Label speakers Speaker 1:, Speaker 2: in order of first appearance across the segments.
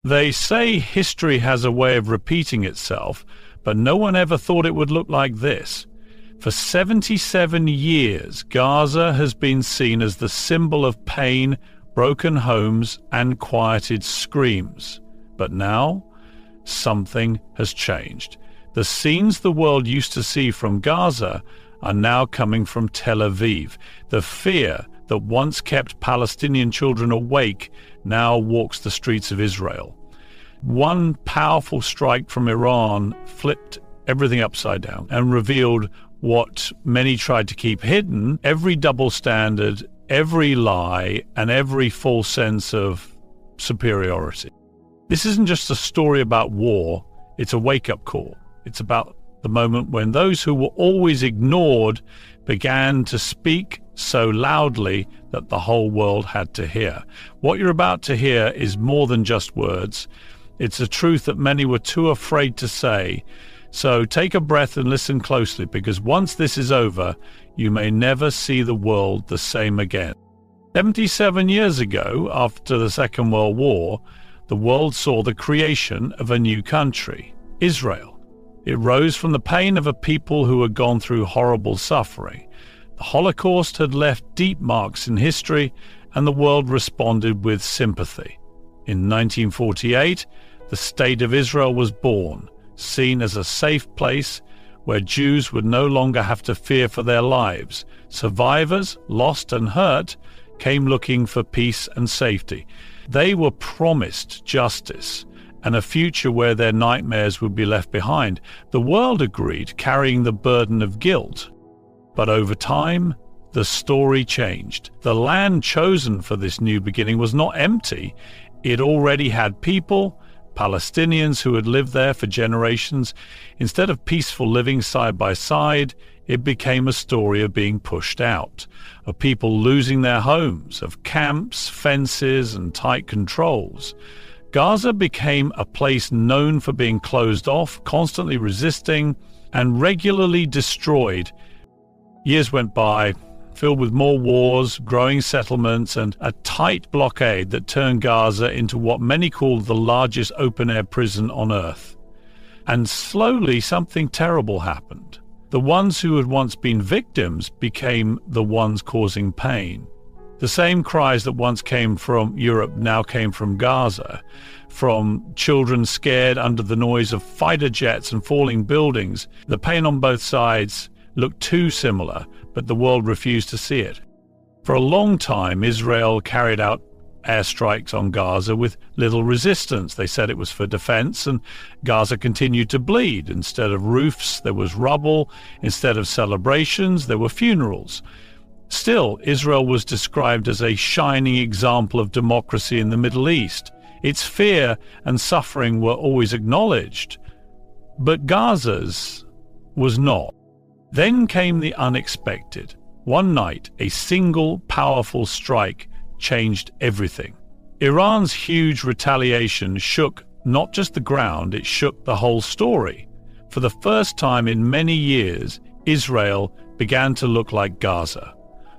Speaker 1: They say history has a way of repeating itself, but no one ever thought it would look like this. For 77 years, Gaza has been seen as the symbol of pain, broken homes, and quieted screams. But now, something has changed. The scenes the world used to see from Gaza are now coming from Tel Aviv. The fear that once kept Palestinian children awake now walks the streets of Israel. One powerful strike from Iran flipped everything upside down and revealed what many tried to keep hidden: every double standard, every lie, and every false sense of superiority. This isn't just a story about war, it's a wake-up call. It's about the moment when those who were always ignored began to speak so loudly that the whole world had to hear. What you're about to hear is more than just words. It's a truth that many were too afraid to say. So take a breath and listen closely, because once this is over, you may never see the world the same again. 77 years ago, after the Second World War, the world saw the creation of a new country, Israel. It rose from the pain of a people who had gone through horrible suffering. The Holocaust had left deep marks in history, and the world responded with sympathy. In 1948, the State of Israel was born, seen as a safe place where Jews would no longer have to fear for their lives. Survivors, lost and hurt, came looking for peace and safety. They were promised justice and a future where their nightmares would be left behind. The world agreed, carrying the burden of guilt. But over time, the story changed. The land chosen for this new beginning was not empty. It already had people, Palestinians who had lived there for generations. Instead of peaceful living side by side, it became a story of being pushed out, of people losing their homes, of camps, fences, and tight controls. Gaza became a place known for being closed off, constantly resisting, and regularly destroyed. Years went by, filled with more wars, growing settlements, and a tight blockade that turned Gaza into what many called the largest open-air prison on earth. And slowly something terrible happened. The ones who had once been victims became the ones causing pain. The same cries that once came from Europe now came from Gaza, from children scared under the noise of fighter jets and falling buildings. The pain on both sides looked too similar, but the world refused to see it. For a long time, Israel carried out airstrikes on Gaza with little resistance. They said it was for defense, and Gaza continued to bleed. Instead of roofs, there was rubble. Instead of celebrations, there were funerals. Still, Israel was described as a shining example of democracy in the Middle East. Its fear and suffering were always acknowledged, but Gaza's was not. Then came the unexpected. One night, a single powerful strike changed everything. Iran's huge retaliation shook not just the ground, it shook the whole story. For the first time in many years, Israel began to look like Gaza.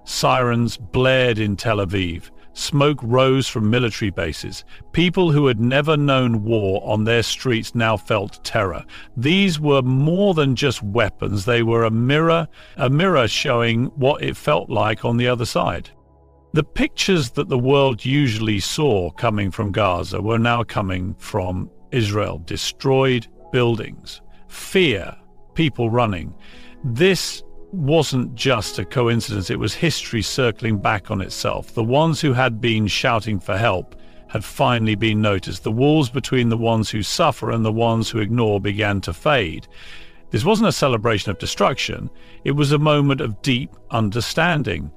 Speaker 1: Sirens blared in Tel Aviv. Smoke rose from military bases. People who had never known war on their streets now felt terror. These were more than just weapons. They were a mirror showing what it felt like on the other side. The pictures that the world usually saw coming from Gaza were now coming from Israel. Destroyed buildings, fear, people running. This wasn't just a coincidence, it was history circling back on itself. The ones who had been shouting for help had finally been noticed. The walls between the ones who suffer and the ones who ignore began to fade. This wasn't a celebration of destruction, it was a moment of deep understanding.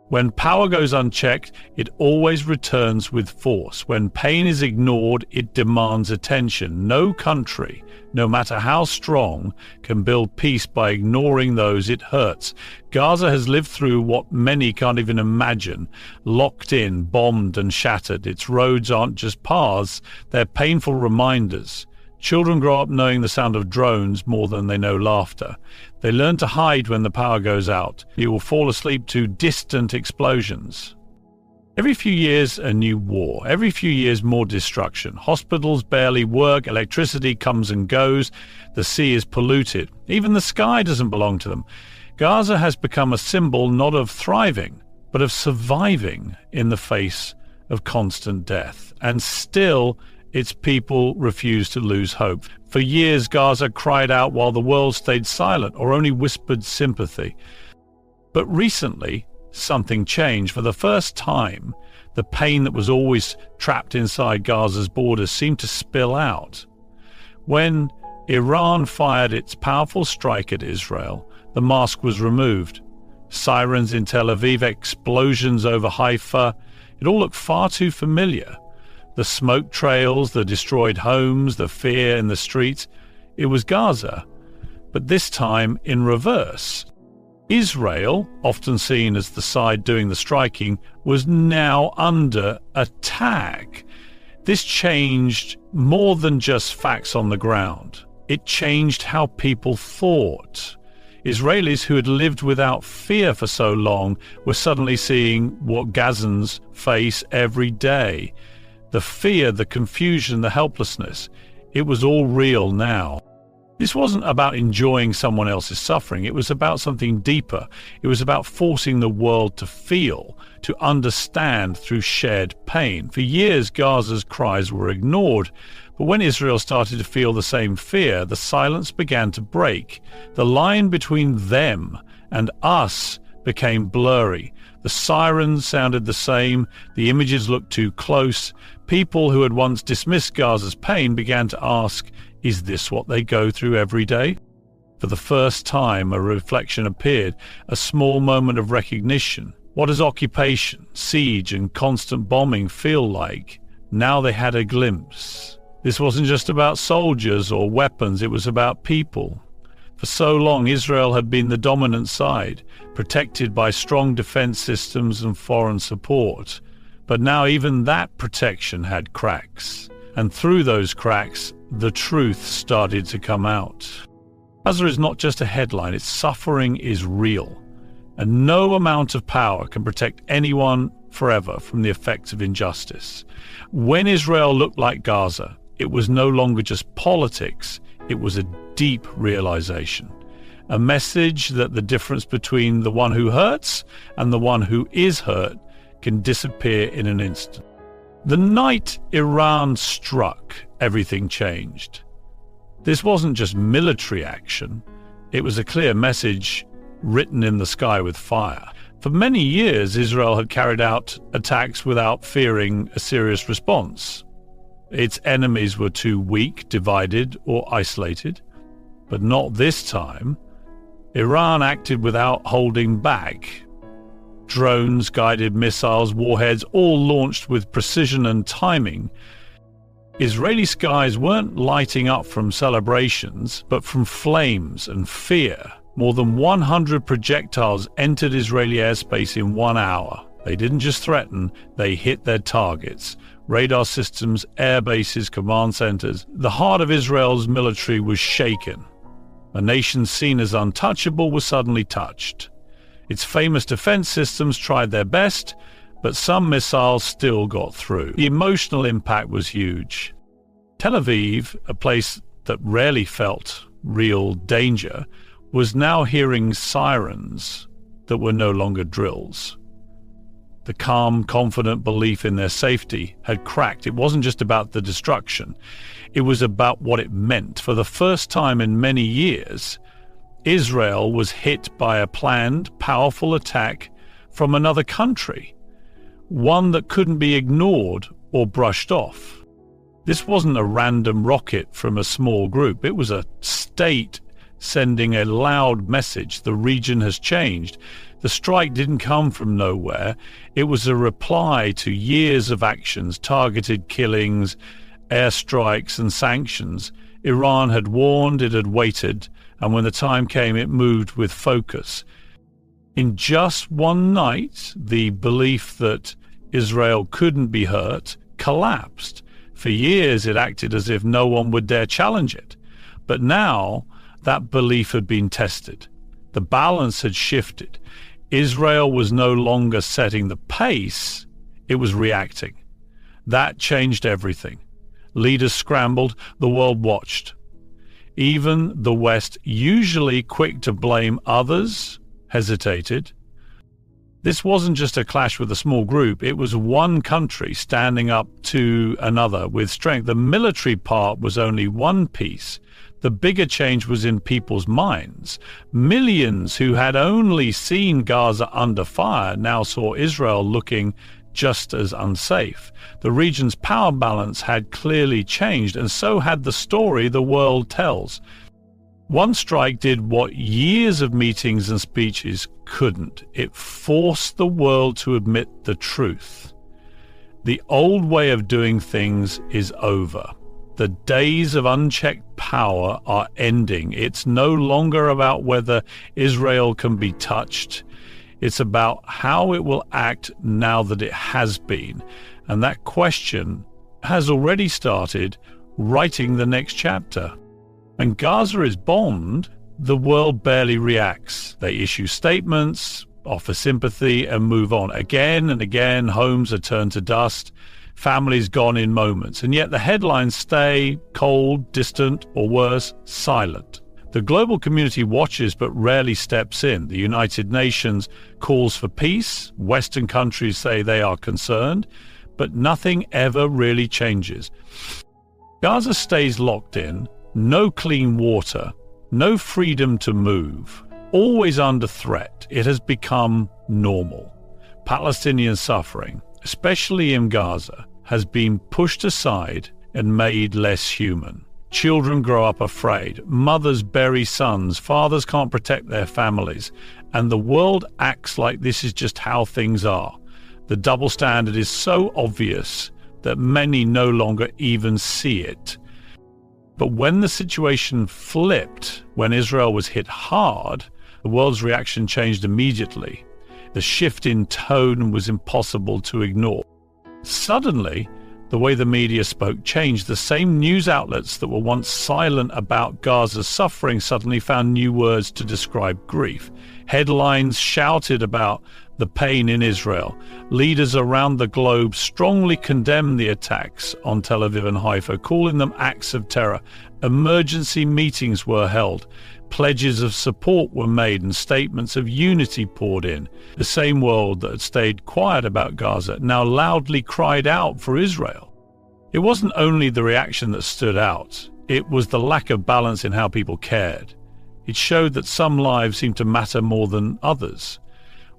Speaker 1: When power goes unchecked, it always returns with force. When pain is ignored, it demands attention. No country, no matter how strong, can build peace by ignoring those it hurts. Gaza has lived through what many can't even imagine. Locked in, bombed and shattered. Its roads aren't just paths, they're painful reminders. Children grow up knowing the sound of drones more than they know laughter. They learn to hide when the power goes out. You will fall asleep to distant explosions. Every few years, a new war. Every few years, more destruction. Hospitals barely work. Electricity comes and goes. The sea is polluted. Even the sky doesn't belong to them. Gaza has become a symbol not of thriving, but of surviving in the face of constant death. And still, its people refuse to lose hope. For years, Gaza cried out while the world stayed silent or only whispered sympathy. But recently, something changed. For the first time, the pain that was always trapped inside Gaza's borders seemed to spill out. When Iran fired its powerful strike at Israel, the mask was removed. Sirens in Tel Aviv, explosions over Haifa, it all looked far too familiar. The smoke trails, the destroyed homes, the fear in the streets. It was Gaza, but this time in reverse. Israel, often seen as the side doing the striking, was now under attack. This changed more than just facts on the ground. It changed how people thought. Israelis who had lived without fear for so long were suddenly seeing what Gazans face every day. The fear, the confusion, the helplessness. It was all real now. This wasn't about enjoying someone else's suffering. It was about something deeper. It was about forcing the world to feel, to understand through shared pain. For years, Gaza's cries were ignored. But when Israel started to feel the same fear, the silence began to break. The line between them and us became blurry. The sirens sounded the same. The images looked too close. People who had once dismissed Gaza's pain began to ask, is this what they go through every day? For the first time, a reflection appeared, a small moment of recognition. What does occupation, siege, and constant bombing feel like? Now they had a glimpse. This wasn't just about soldiers or weapons, it was about people. For so long, Israel had been the dominant side, protected by strong defense systems and foreign support. But now even that protection had cracks. And through those cracks, the truth started to come out. Gaza is not just a headline, its suffering is real. And no amount of power can protect anyone forever from the effects of injustice. When Israel looked like Gaza, it was no longer just politics, it was a deep realization. A message that the difference between the one who hurts and the one who is hurt can disappear in an instant. The night Iran struck, everything changed. This wasn't just military action, it was a clear message written in the sky with fire. For many years, Israel had carried out attacks without fearing a serious response. Its enemies were too weak, divided, or isolated. But not this time. Iran acted without holding back. Drones, guided missiles, warheads, all launched with precision and timing. Israeli skies weren't lighting up from celebrations, but from flames and fear. More than 100 projectiles entered Israeli airspace in 1 hour. They didn't just threaten, they hit their targets. Radar systems, air bases, command centers. The heart of Israel's military was shaken. A nation seen as untouchable was suddenly touched. Its famous defense systems tried their best, but some missiles still got through. The emotional impact was huge. Tel Aviv, a place that rarely felt real danger, was now hearing sirens that were no longer drills. The calm, confident belief in their safety had cracked. It wasn't just about the destruction. It was about what it meant. For the first time in many years, Israel was hit by a planned, powerful attack from another country, one that couldn't be ignored or brushed off. This wasn't a random rocket from a small group. It was a state sending a loud message. The region has changed. The strike didn't come from nowhere. It was a reply to years of actions, targeted killings, airstrikes, and sanctions. Iran had warned, it had waited, and when the time came, it moved with focus. In just one night, the belief that Israel couldn't be hurt collapsed. For years, it acted as if no one would dare challenge it. But now, that belief had been tested. The balance had shifted. Israel was no longer setting the pace, it was reacting. That changed everything. Leaders scrambled, the world watched. Even the West, usually quick to blame others, hesitated. This wasn't just a clash with a small group, it was one country standing up to another with strength. The military part was only one piece. The bigger change was in people's minds. Millions who had only seen Gaza under fire now saw Israel looking just as unsafe. The region's power balance had clearly changed, and so had the story the world tells. One strike did what years of meetings and speeches couldn't. It forced the world to admit the truth. The old way of doing things is over. The days of unchecked power are ending. It's no longer about whether Israel can be touched. It's about how it will act now that it has been. And that question has already started writing the next chapter. When Gaza is bombed, the world barely reacts. They issue statements, offer sympathy, and move on. Again and again, homes are turned to dust, families gone in moments, and yet the headlines stay cold, distant, or worse, silent. The global community watches but rarely steps in. The United Nations calls for peace. Western countries say they are concerned, but nothing ever really changes. Gaza stays locked in. No clean water, no freedom to move, always under threat. It has become normal. Palestinian suffering, especially in Gaza, has been pushed aside and made less human. Children grow up afraid, mothers bury sons, fathers can't protect their families, and the world acts like this is just how things are. The double standard is so obvious that many no longer even see it. But when the situation flipped, when Israel was hit hard, the world's reaction changed immediately. The shift in tone was impossible to ignore. Suddenly, the way the media spoke changed. The same news outlets that were once silent about Gaza's suffering suddenly found new words to describe grief. Headlines shouted about the pain in Israel. Leaders around the globe strongly condemned the attacks on Tel Aviv and Haifa, calling them acts of terror. Emergency meetings were held. Pledges of support were made and statements of unity poured in. The same world that had stayed quiet about Gaza now loudly cried out for Israel. It wasn't only the reaction that stood out, it was the lack of balance in how people cared. It showed that some lives seemed to matter more than others.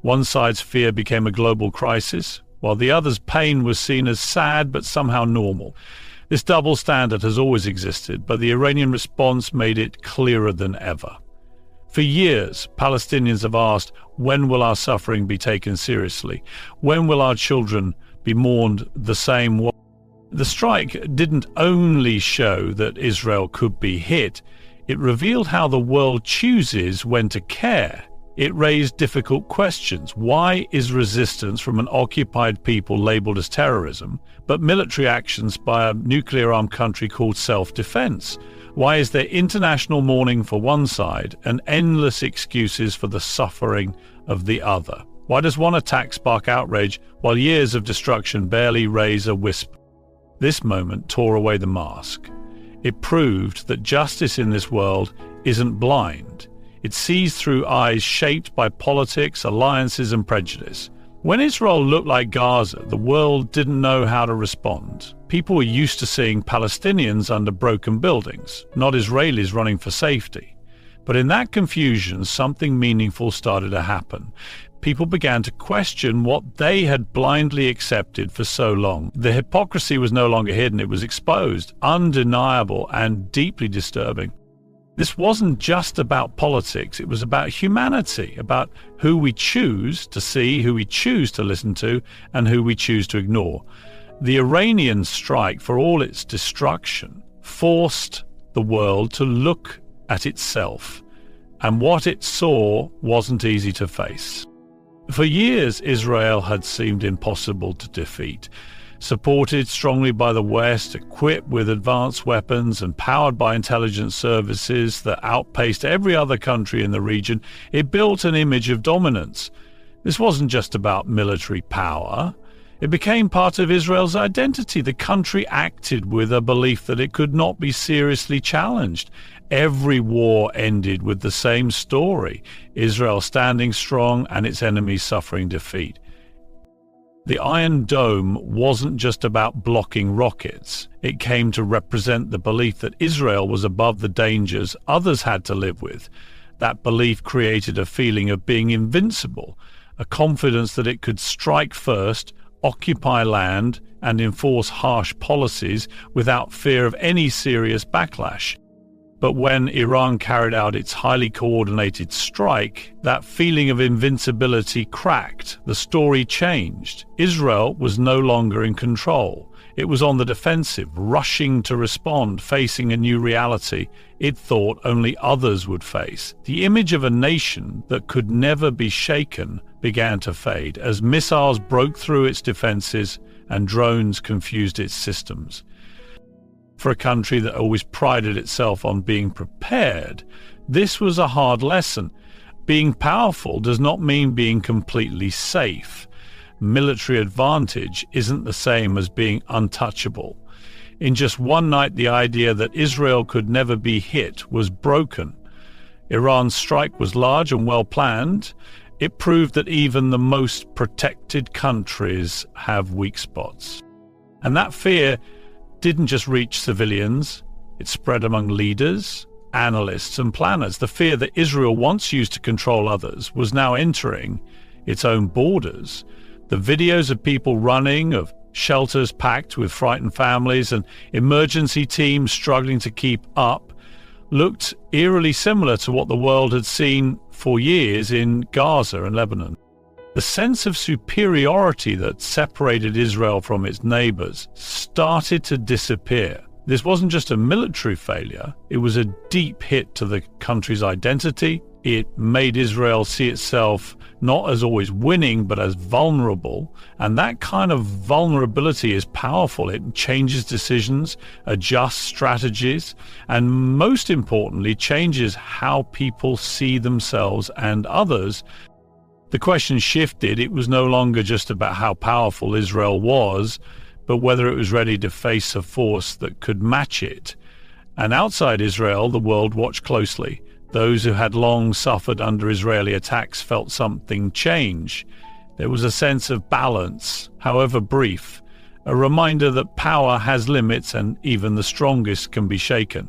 Speaker 1: One side's fear became a global crisis, while the other's pain was seen as sad but somehow normal. This double standard has always existed, but the Iranian response made it clearer than ever. For years, Palestinians have asked, when will our suffering be taken seriously? When will our children be mourned the same way? The strike didn't only show that Israel could be hit, it revealed how the world chooses when to care. It raised difficult questions. Why is resistance from an occupied people labeled as terrorism, but military actions by a nuclear-armed country called self-defense? Why is there international mourning for one side and endless excuses for the suffering of the other? Why does one attack spark outrage while years of destruction barely raise a whisper? This moment tore away the mask. It proved that justice in this world isn't blind. It sees through eyes shaped by politics, alliances, and prejudice. When Israel looked like Gaza, the world didn't know how to respond. People were used to seeing Palestinians under broken buildings, not Israelis running for safety. But in that confusion, something meaningful started to happen. People began to question what they had blindly accepted for so long. The hypocrisy was no longer hidden, it was exposed, undeniable, and deeply disturbing. This wasn't just about politics, it was about humanity, about who we choose to see, who we choose to listen to, and who we choose to ignore. The Iranian strike, for all its destruction, forced the world to look at itself, and what it saw wasn't easy to face. For years, Israel had seemed impossible to defeat. Supported strongly by the West, equipped with advanced weapons and powered by intelligence services that outpaced every other country in the region, it built an image of dominance. This wasn't just about military power. It became part of Israel's identity. The country acted with a belief that it could not be seriously challenged. Every war ended with the same story: Israel standing strong and its enemies suffering defeat. The Iron Dome wasn't just about blocking rockets. It came to represent the belief that Israel was above the dangers others had to live with. That belief created a feeling of being invincible, a confidence that it could strike first, occupy land, and enforce harsh policies without fear of any serious backlash. But when Iran carried out its highly coordinated strike, that feeling of invincibility cracked. The story changed. Israel was no longer in control. It was on the defensive, rushing to respond, facing a new reality it thought only others would face. The image of a nation that could never be shaken began to fade as missiles broke through its defenses and drones confused its systems. For a country that always prided itself on being prepared, this was a hard lesson. Being powerful does not mean being completely safe. Military advantage isn't the same as being untouchable. In just one night, the idea that Israel could never be hit was broken. Iran's strike was large and well planned. It proved that even the most protected countries have weak spots. And that fear didn't just reach civilians, it spread among leaders, analysts and planners. The fear that Israel once used to control others was now entering its own borders. The videos of people running, of shelters packed with frightened families and emergency teams struggling to keep up, looked eerily similar to what the world had seen for years in Gaza and Lebanon. The sense of superiority that separated Israel from its neighbors started to disappear. This wasn't just a military failure, it was a deep hit to the country's identity. It made Israel see itself not as always winning, but as vulnerable. And that kind of vulnerability is powerful. It changes decisions, adjusts strategies, and most importantly, changes how people see themselves and others. The question shifted. It was no longer just about how powerful Israel was, but whether it was ready to face a force that could match it. And outside Israel, the world watched closely. Those who had long suffered under Israeli attacks felt something change. There was a sense of balance, however brief, a reminder that power has limits and even the strongest can be shaken.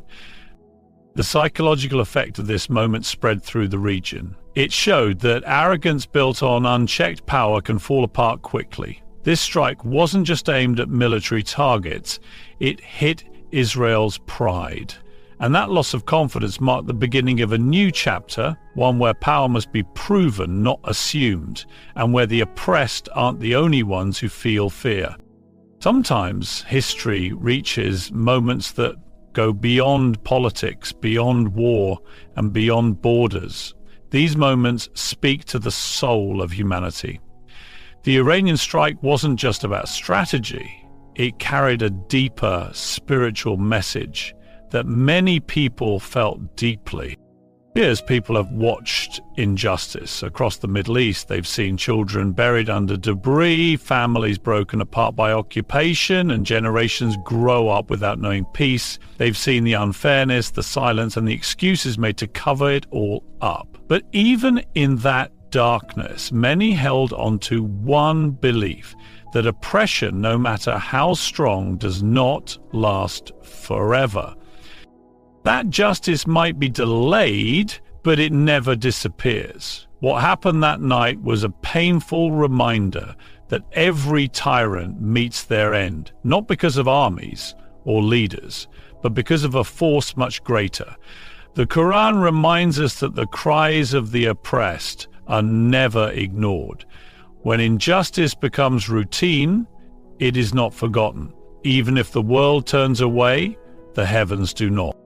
Speaker 1: The psychological effect of this moment spread through the region. It showed that arrogance built on unchecked power can fall apart quickly. This strike wasn't just aimed at military targets, it hit Israel's pride. And that loss of confidence marked the beginning of a new chapter, one where power must be proven, not assumed, and where the oppressed aren't the only ones who feel fear. Sometimes history reaches moments that go beyond politics, beyond war, and beyond borders. These moments speak to the soul of humanity. The Iranian strike wasn't just about strategy. It carried a deeper spiritual message that many people felt deeply. Years people have watched injustice across the Middle East. They've seen children buried under debris, families broken apart by occupation, and generations grow up without knowing peace. They've seen the unfairness, the silence, and the excuses made to cover it all up. But even in that darkness, many held on to one belief: that oppression, no matter how strong, does not last forever. That justice might be delayed, but it never disappears. What happened that night was a painful reminder that every tyrant meets their end, not because of armies or leaders, but because of a force much greater. The Quran reminds us that the cries of the oppressed are never ignored. When injustice becomes routine, it is not forgotten. Even if the world turns away, the heavens do not.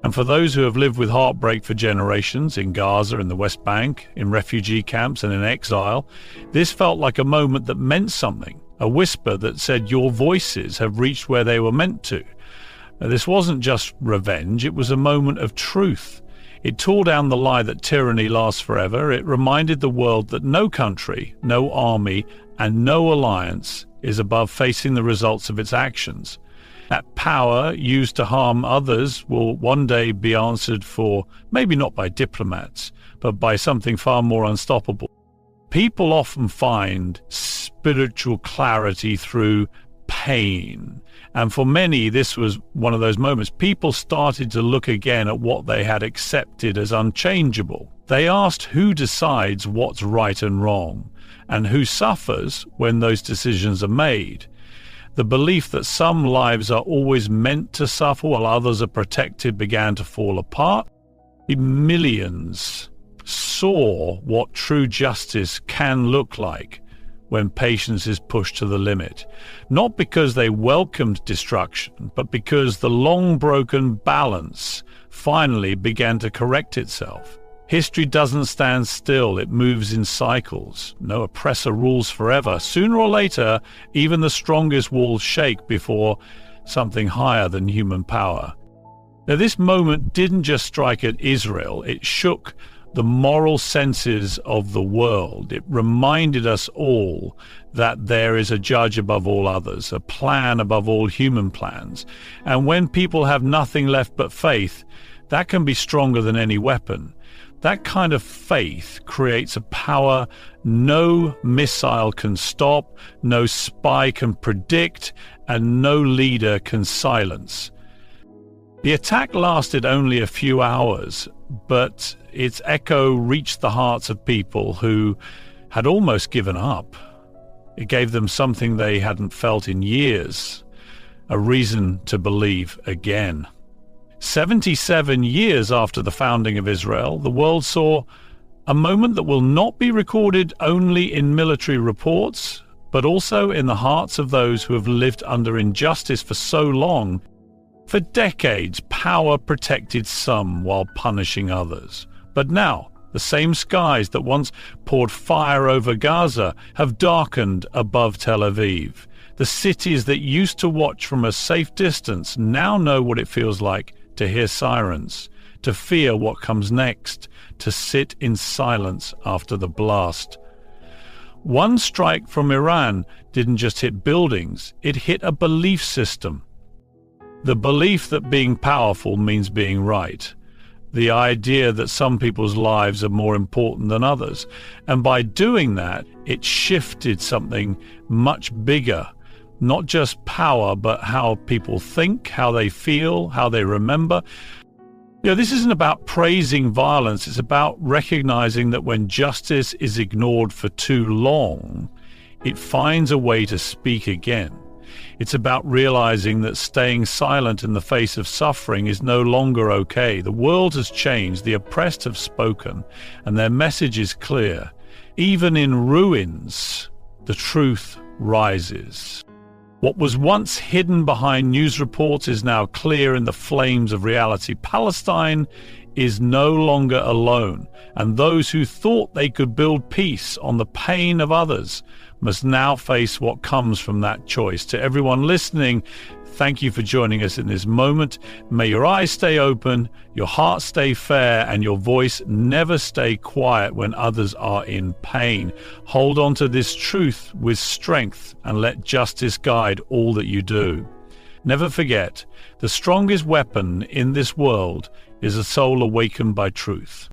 Speaker 1: And for those who have lived with heartbreak for generations in Gaza, in the West Bank, in refugee camps and in exile, this felt like a moment that meant something, a whisper that said your voices have reached where they were meant to. Now, this wasn't just revenge, it was a moment of truth. It tore down the lie that tyranny lasts forever. It reminded the world that no country, no army, and no alliance is above facing the results of its actions. That power used to harm others will one day be answered for, maybe not by diplomats, but by something far more unstoppable. People often find spiritual clarity through pain. And for many, this was one of those moments. People started to look again at what they had accepted as unchangeable. They asked who decides what's right and wrong, and who suffers when those decisions are made. The belief that some lives are always meant to suffer while others are protected began to fall apart. Millions saw what true justice can look like when patience is pushed to the limit, not because they welcomed destruction, but because the long-broken balance finally began to correct itself. History doesn't stand still, it moves in cycles. No oppressor rules forever. Sooner or later, even the strongest walls shake before something higher than human power. Now, this moment didn't just strike at Israel, it shook the moral senses of the world. It reminded us all that there is a judge above all others, a plan above all human plans. And when people have nothing left but faith, that can be stronger than any weapon. That kind of faith creates a power no missile can stop, no spy can predict, and no leader can silence. The attack lasted only a few hours, but its echo reached the hearts of people who had almost given up. It gave them something they hadn't felt in years, a reason to believe again. 77 years after the founding of Israel, the world saw a moment that will not be recorded only in military reports, but also in the hearts of those who have lived under injustice for so long. For decades, power protected some while punishing others. But now, the same skies that once poured fire over Gaza have darkened above Tel Aviv. The cities that used to watch from a safe distance now know what it feels like to hear sirens, to fear what comes next, to sit in silence after the blast. One strike from Iran didn't just hit buildings, it hit a belief system. The belief that being powerful means being right. The idea that some people's lives are more important than others. And by doing that, it shifted something much bigger. Not just power, but how people think, how they feel, how they remember. This isn't about praising violence. It's about recognizing that when justice is ignored for too long, it finds a way to speak again. It's about realizing that staying silent in the face of suffering is no longer okay. The world has changed, the oppressed have spoken, and their message is clear. Even in ruins, the truth rises. What was once hidden behind news reports is now clear in the flames of reality. Palestine is no longer alone, and those who thought they could build peace on the pain of others must now face what comes from that choice. To everyone listening, thank you for joining us in this moment. May your eyes stay open, your heart stay fair, and your voice never stay quiet when others are in pain. Hold on to this truth with strength and let justice guide all that you do. Never forget, the strongest weapon in this world is a soul awakened by truth.